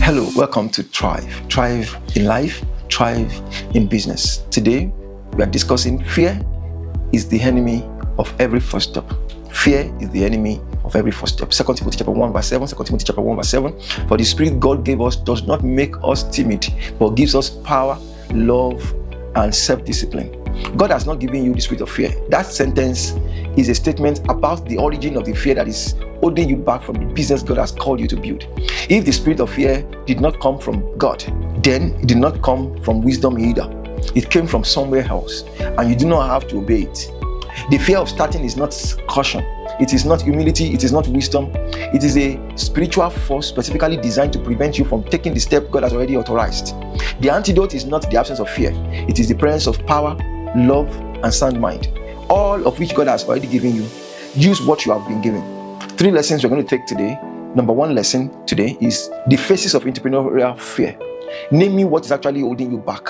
Hello, welcome to Thrive. Thrive in life, thrive in business. Today, we are discussing fear is the enemy of every first step. Fear is the enemy of every first step. 2 Timothy chapter 1 verse 7. 2 Timothy chapter 1 verse 7. For the Spirit God gave us does not make us timid, but gives us power, love, and self-discipline. God has not given you the spirit of fear. That sentence is a statement about the origin of the fear that is holding you back from the business God has called you to build. If the spirit of fear did not come from God, then it did not come from wisdom either. It came from somewhere else, and you do not have to obey it. The fear of starting is not caution. It is not humility. It is not wisdom. It is a spiritual force specifically designed to prevent you from taking the step God has already authorized. The antidote is not the absence of fear. It is the presence of power, love, and sound mind, all of which God has already given you. Use what you have been given. 3 lessons we're going to take today. Number 1 lesson today is the phases of entrepreneurial fear. Naming what is actually holding you back.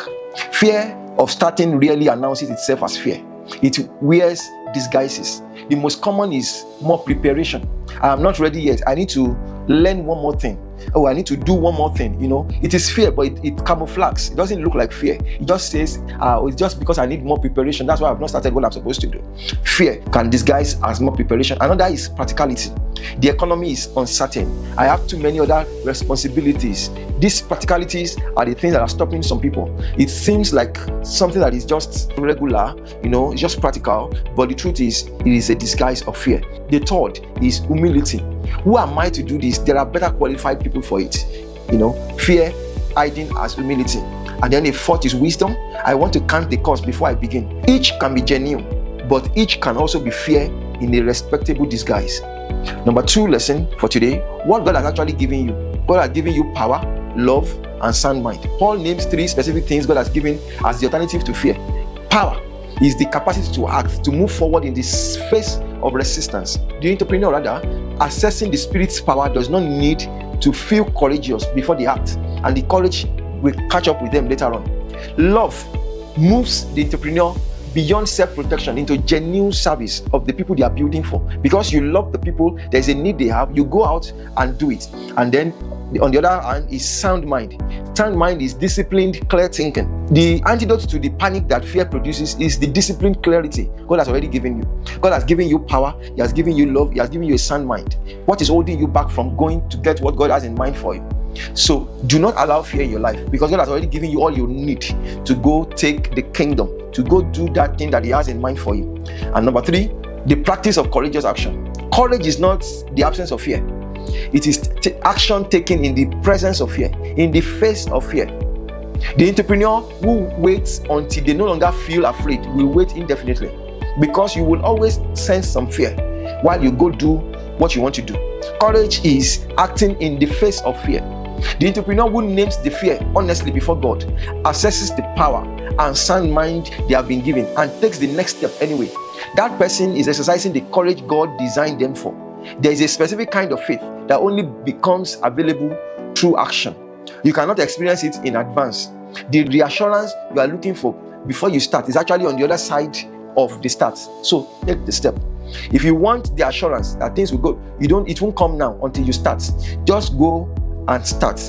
Fear of starting rarely announces itself as fear. It wears disguises. The most common is more preparation. I am not ready yet. I need to learn one more thing. Oh, I need to do one more thing. It is fear, but it camouflages. It doesn't look like fear. It just says, it's just because I need more preparation. That's why I've not started what I'm supposed to do. Fear can disguise as more preparation. Another is practicality. The economy is uncertain. I have too many other responsibilities. These practicalities are the things that are stopping some people. It seems like something that is just regular, it's just practical, but the truth is, it is a disguise of fear. The third is humility. Who am I to do this? There are better qualified people for it. Fear hiding as humility. And then the fourth is wisdom. I want to count the cost before I begin. Each can be genuine, but each can also be fear in a respectable disguise. Number 2 lesson for today, what God has actually given you. God has given you power, love, and sound mind. Paul names 3 specific things God has given as the alternative to fear. Power is the capacity to act, to move forward in this face of resistance. The entrepreneur, rather, accessing the Spirit's power does not need to feel courageous before they act, and the courage will catch up with them later on. Love moves the entrepreneur beyond self-protection into genuine service of the people they are building for. Because you love the people, there's a need they have, you go out and do it. And then on the other hand is sound mind. Sound mind is disciplined, clear thinking. The antidote to the panic that fear produces is the disciplined clarity God has already given you. God has given you power, He has given you love, He has given you a sound mind. What is holding you back from going to get what God has in mind for you? So do not allow fear in your life, because God has already given you all you need to go take the kingdom, to go do that thing that He has in mind for you. And number 3, the practice of courageous action. Courage is not the absence of fear. It is action taken in the presence of fear, in the face of fear. The entrepreneur who waits until they no longer feel afraid will wait indefinitely, because you will always sense some fear while you go do what you want to do. Courage is acting in the face of fear. The entrepreneur who names the fear honestly before God, assesses the power and sound mind they have been given, and takes the next step anyway. That person is exercising the courage God designed them for. There is a specific kind of faith that only becomes available through action. You cannot experience it in advance. The reassurance you are looking for before you start is actually on the other side of the start. So take the step. If you want the assurance that things will go, it won't come now until you start. Just go and start.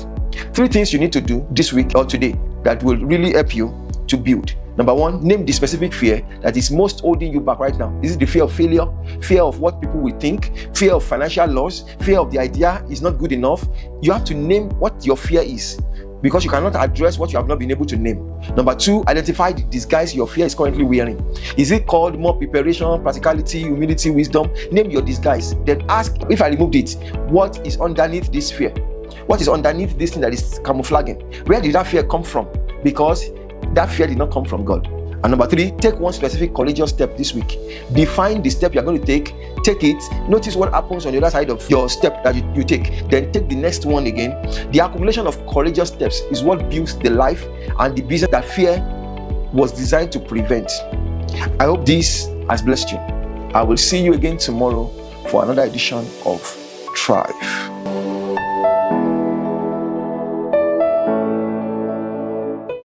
3 things you need to do this week or today that will really help you to build. Number 1, name the specific fear that is most holding you back right now. Is it the fear of failure? Fear of what people will think? Fear of financial loss? Fear of the idea is not good enough? You have to name what your fear is, because you cannot address what you have not been able to name. Number 2, identify the disguise your fear is currently wearing. Is it called more preparation, practicality, humility, wisdom? Name your disguise. Then ask, if I removed it, what is underneath this fear? What is underneath this thing that is camouflaging? Where did that fear come from? Because that fear did not come from God. And number 3, take one specific courageous step this week. Define the step you are going to take it, notice what happens on the other side of your step that you take, then take the next one again. The accumulation of courageous steps is what builds the life and the business that fear was designed to prevent. I hope this has blessed you. I will see you again tomorrow for another edition of Thrive.